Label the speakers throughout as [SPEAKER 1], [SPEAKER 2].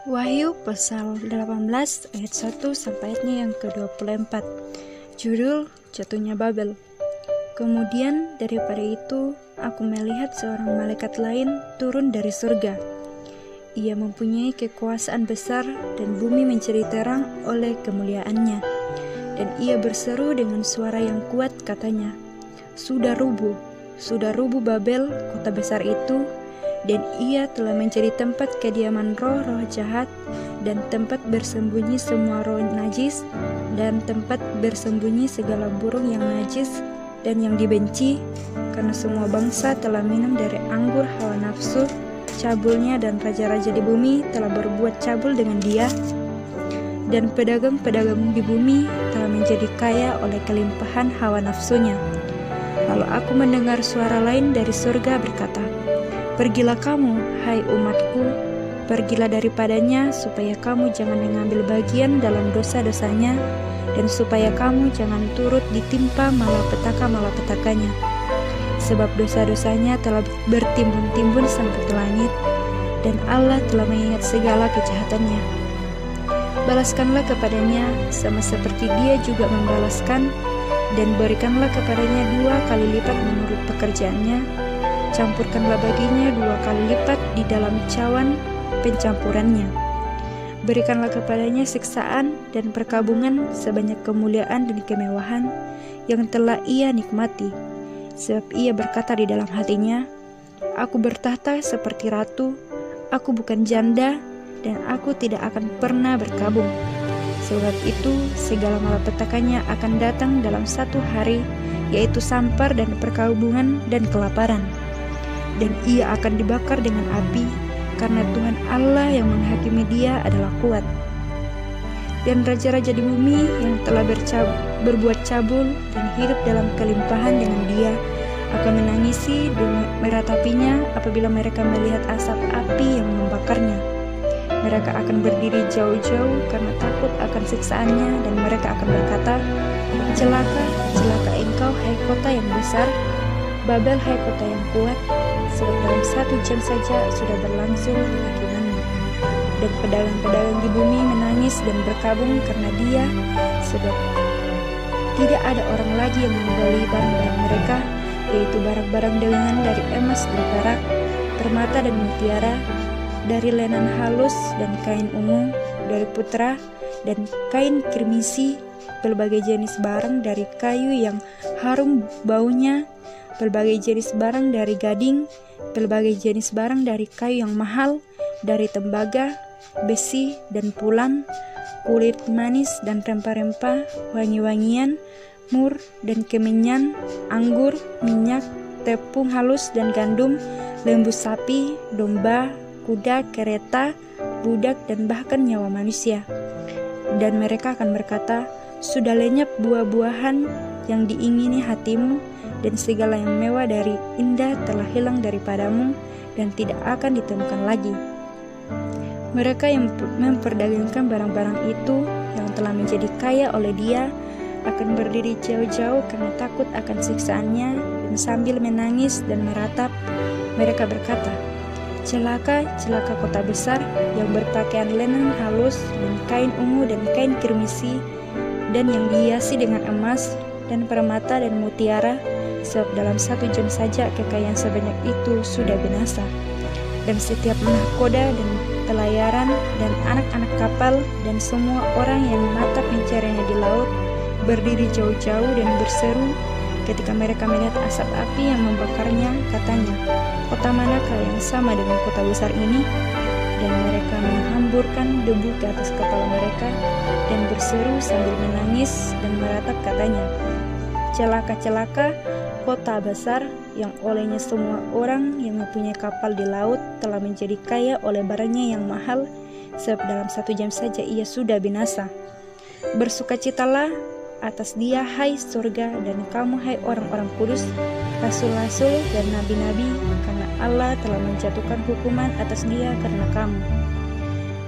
[SPEAKER 1] Wahyu pasal 18 ayat 1 sampai ayatnya yang ke-24. Judul Jatuhnya Babel. Kemudian daripada itu aku melihat seorang malaikat lain turun dari surga. Ia mempunyai kekuasaan besar dan bumi menjadi terang oleh kemuliaannya. Dan ia berseru dengan suara yang kuat, katanya, sudah rubuh Babel, kota besar itu, dan ia telah menjadi tempat kediaman roh-roh jahat dan tempat bersembunyi semua roh najis dan tempat bersembunyi segala burung yang najis dan yang dibenci, karena semua bangsa telah minum dari anggur hawa nafsu cabulnya, dan raja-raja di bumi telah berbuat cabul dengan dia, dan pedagang-pedagang di bumi telah menjadi kaya oleh kelimpahan hawa nafsunya. Lalu aku mendengar suara lain dari surga berkata, pergilah kamu, hai umatku, pergilah daripadanya, supaya kamu jangan mengambil bagian dalam dosa-dosanya, dan supaya kamu jangan turut ditimpa malapetaka-malapetakanya. Sebab dosa-dosanya telah bertimbun-timbun sampai ke langit, dan Allah telah mengingat segala kejahatannya. Balaskanlah kepadanya sama seperti dia juga membalaskan, dan berikanlah kepadanya 2 kali lipat menurut pekerjaannya. Campurkanlah baginya 2 kali lipat di dalam cawan pencampurannya. Berikanlah kepadanya siksaan dan perkabungan sebanyak kemuliaan dan kemewahan yang telah ia nikmati. Sebab ia berkata di dalam hatinya, aku bertahta seperti ratu, aku bukan janda, dan aku tidak akan pernah berkabung. Sebab itu segala malapetakannya akan datang dalam 1 hari, yaitu sampar dan perkabungan dan kelaparan. Dan ia akan dibakar dengan api, karena Tuhan Allah yang menghakimi dia adalah kuat. Dan raja-raja di bumi yang telah berbuat cabul dan hidup dalam kelimpahan dengan dia akan menangisi dan meratapinya apabila mereka melihat asap api yang membakarnya. Mereka akan berdiri jauh-jauh karena takut akan siksaannya, dan mereka akan berkata, celaka, celaka engkau, hai kota yang besar, Babel, hai kota yang kuat, sebab dalam 1 jam saja sudah berlangsung kehakimanmu. Dan pedagang-pedagang di bumi menangis dan berkabung karena dia, sebab tidak ada orang lagi yang membeli barang-barang mereka, yaitu barang-barang dagangan dari emas dan perak, permata dan mutiara, dari lenan halus dan kain ungu, dari putra dan kain kirmisi, berbagai jenis barang dari kayu yang harum baunya, berbagai jenis barang dari gading, berbagai jenis barang dari kayu yang mahal, dari tembaga, besi dan pulam, kulit manis dan rempah-rempah, wangi-wangian, mur dan kemenyan, anggur, minyak, tepung halus dan gandum, lembu sapi, domba, kuda, kereta, budak, dan bahkan nyawa manusia. Dan mereka akan berkata, sudah lenyap buah-buahan yang diingini hatimu, dan segala yang mewah dari indah telah hilang daripadamu, dan tidak akan ditemukan lagi. Mereka yang memperdagangkan barang-barang itu, yang telah menjadi kaya oleh dia, akan berdiri jauh-jauh karena takut akan siksaannya, dan sambil menangis dan meratap, mereka berkata, celaka, celaka kota besar yang berpakaian lenan halus dan kain ungu dan kain kirmisi, dan yang dihiasi dengan emas dan permata dan mutiara, sebab dalam 1 jam saja kekayaan sebanyak itu sudah binasa. Dan setiap nahkoda dan pelayaran dan anak-anak kapal dan semua orang yang mata pencariannya di laut berdiri jauh-jauh dan berseru ketika mereka melihat asap api yang membakarnya, katanya, kota manakah yang sama dengan kota besar ini? Dan mereka menghamburkan debu ke atas kepala mereka dan berseru sambil menangis dan meratap, katanya, celaka, celaka, kota besar yang olehnya semua orang yang mempunyai kapal di laut telah menjadi kaya oleh barangnya yang mahal, sebab dalam 1 jam saja ia sudah binasa. Bersukacitalah atas dia, hai surga, dan kamu, hai orang-orang kudus, rasul-rasul dan nabi-nabi, karena Allah telah menjatuhkan hukuman atas dia karena kamu.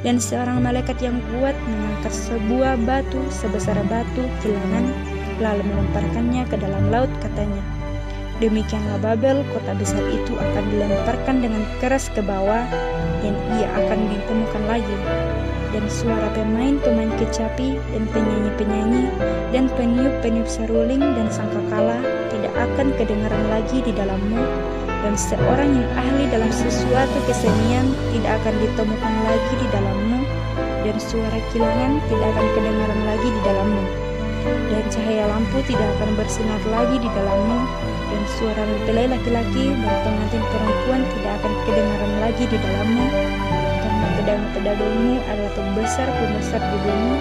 [SPEAKER 1] Dan seorang malaikat yang kuat mengangkat sebuah batu sebesar batu kilangan, lalu melemparkannya ke dalam laut, katanya, demikianlah Babel, kota besar itu akan dilemparkan dengan keras ke bawah, dan ia akan ditemukan lagi. Dan suara pemain-pemain kecapi dan penyanyi-penyanyi dan peniup-peniup seruling dan sangkakala tidak akan kedengaran lagi di dalammu, dan seorang yang ahli dalam sesuatu kesenian tidak akan ditemukan lagi di dalammu, dan suara kilangan tidak akan kedengaran lagi di dalammu, dan cahaya lampu tidak akan bersinar lagi di dalammu, dan suara mempelai laki-laki dan pengantin perempuan tidak akan kedengaran lagi di dalammu, karena pedang-pedangmu adalah pembesar-pembesar di bumi.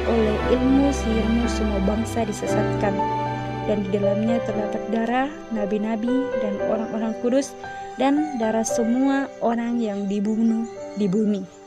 [SPEAKER 1] Oleh ilmu sihirmu semua bangsa disesatkan, dan di dalamnya terdapat darah nabi-nabi dan orang-orang kudus, dan darah semua orang yang dibunuh di bumi.